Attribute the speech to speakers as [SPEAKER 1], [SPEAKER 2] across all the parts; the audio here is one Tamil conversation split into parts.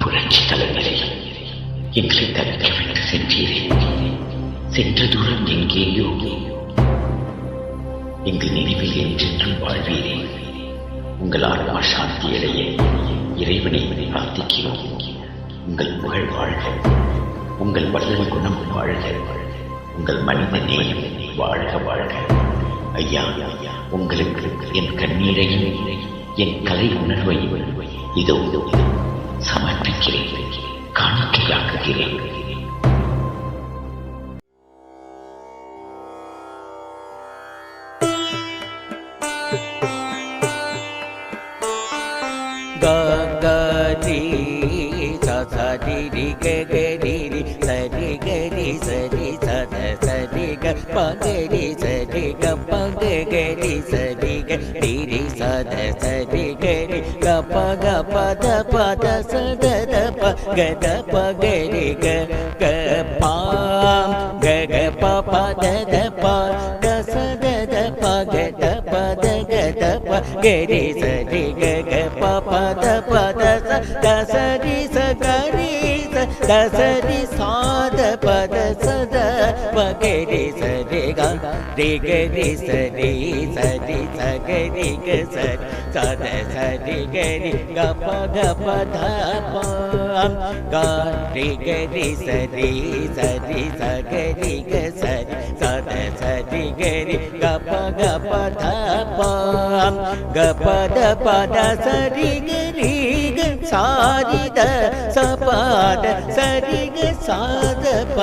[SPEAKER 1] புரட்சி தலைவரே, எங்களை தடுக்க விட்டு சென்றீரே. சென்ற தூரம் எங்கேயோ எங்கள் நினைவில் என்றென்றும் வாழ்வீரே. உங்கள் ஆன்மா சாந்தி அடைய இறைவனை பிரார்த்திக்கிறோம். உங்கள் புகழ் வாழ்க, உங்கள் வல்லல் குணம் வாழ்க, உங்கள் மனித நேயம் வாழ்க வாழ்க. ஐயா, உங்களுக்கு என் கண்ணீரையும் என் கலை உணர்வையும் இதோ சமர்ப்பிக்கிறேன், காணிக்கையாக்குகிறேன்.
[SPEAKER 2] கரி சரி கரி சரி கரி சரி சத சரி க பகரி சரி க பகரி சரி கரி சத சரி கரி க பக பத பத சத ப கத பகரி க க பாம் க க ப பத த ப க சத த ப க த பத க த ப கரி சரி க க ப பத பத ச த சரி ச கரி ச த சரி சாத பத சத பகரி சரி க ரி கரி சரி சரி ச கரி க சரி சத சரி கரி க ப க ப த ப க ரி கரி சரி சரி ச கரி க சரி சத சரி கரி க ப க ப த ப க ப த ப த சரி கரி க சாரி த ச ப த சரி க சாத ப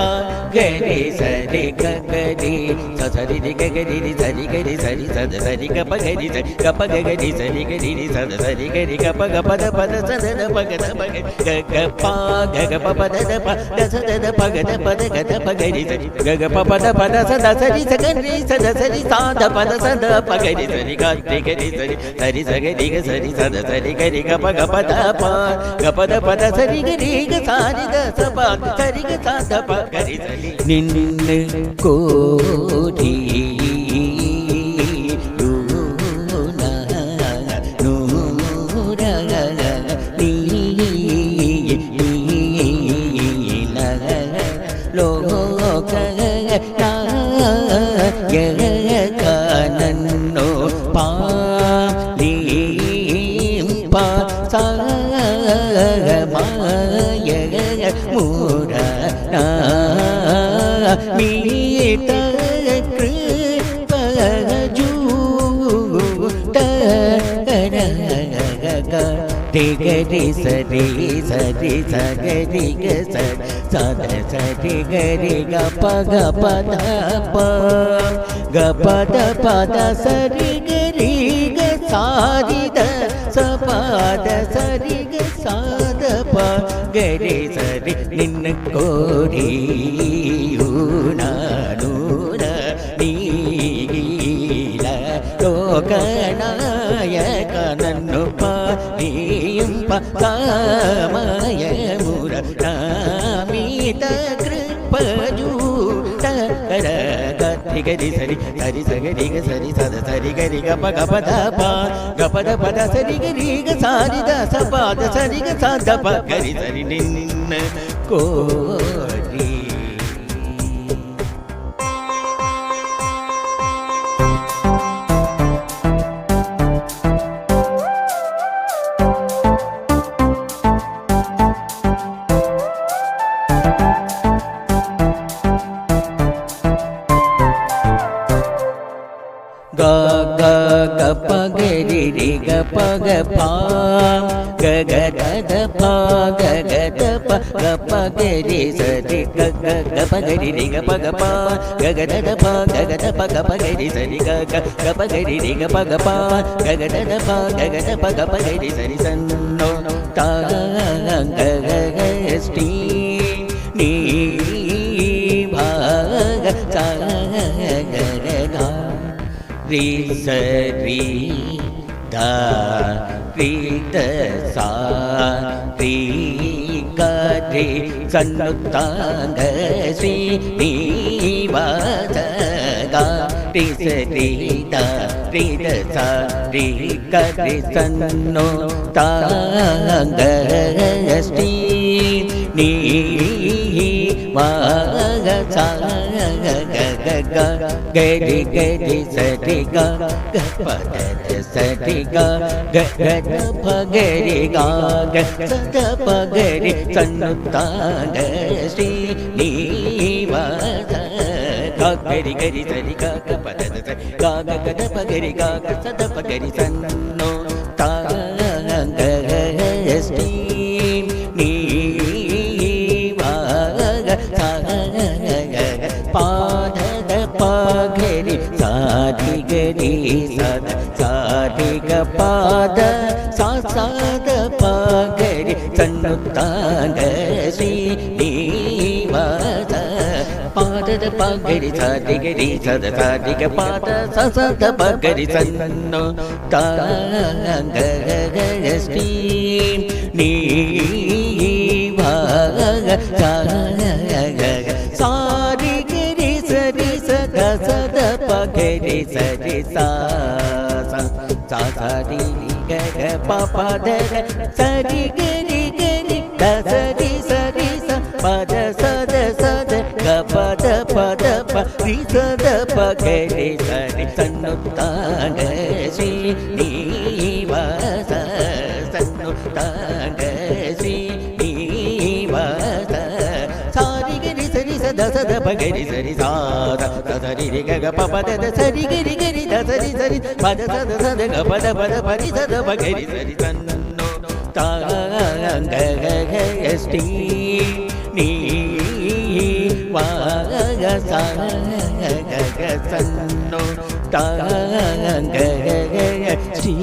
[SPEAKER 2] கரி சரி க கரி ச சரி ரி க கரி ரி சரி கரி சரி சத சரி க ப கரி சரி க ப க கரி சரி கரி ரி சத சரி கரி க ப க ப த ப த ச த த ப க த ப க க ப க க ப ப த த ப த ச த த ப க த ப த க த ப கரி சரி க க ப ப த ப த ச த சரி ச கரி ச த சரி சா த ப த ச த ப கரி சரி க ரி கரி சரி சரி ச கரி க சரி ச த சரி கரி க ப க ப த ப க ப த ப த சரி கரி க சாரி த ச ப சரி க சா த ப கரி சரி நின்னு கோடி கனன்னோ பாலி பா மாய மூர மீத கிருபஜூ கரி சரி சரி சரி க சரி சத சரி கரி க ப க ப த ப க ப த ப த சரி கரி க சாரி த ச ப த சரி க சாத ப கரி சரி நின்னு கோடி நூன நீல லோகநாயக நன்னு பாயும் பமய முர நாமித கிருபஜூட கர கரி கரி சரி சரி சரி க சரி சத சரி கரி க ப க ப த ப க ப த ப த சரி கரி க சாரி த ச ப த சரி க சா த ப கரி சரி நின்ன கோரி க க க ப க ரி ரி க ப க ப க க த த ப க க த ப க ப க ரி ச ரி க க க ப க ரி ரி க ப க ப க க த த ப க க த ப க ப க ரி ச ரி க க க ப க ரி ரி க ப க ப க க த த ப க க த ப க ப க ரி ச ரி ச நோ த க க க ஸ்ரீ நீ ப க ச க ர க ரி ச ரி த ரி த சா ரி க ரி சன்னுத்தாங்க ஸ்ரீ நீ வ த க ரி ச ரி த ரி த சா ரி க ரி சன்னோ தாங்க Sri ga gari gari sari ga ga pa da sari ga ga ga da pa gari ga ga sa da pa gari sanutta ga Sri Nivasa ga gari gari sari ga ga pa da sari ga ga ga da pa gari ga ga sa da pa gari sanno ta ga Sri Nivasa sa பாதத பகரி சாதி கரி சத சாதி க பாத சாத பகரி சன்னுத்தாங்க ஸ்ரீ நீவாத பாதத பகரி சாதி கரி சத சாதி க பாத சத பகரி சன்னு தாங்க ஸ்ரீ நீவாக சாரி கரி சரி சத சத பகரி சரி சா சரி க பப த சரி கரி கரி த சரி சரி ச பத சத சத க பத பத ப ரி சத பகரி சரி சன்னுத்தாங்க ஸ்ரீ நீவாச சன்னுத்தாங்க ஸ்ரீ நீவாச சாரி கரி சரி சத சத பகரி சரி சாத சரி ரி க ப பத த சரி கரி கரி த சரி சரி பத சத சத க பத பத பரி சத பகரி சரி சன்னோ தாங்க ஸ்ரீ நீ வாக சன்னோ தாங்க ஸ்ரீ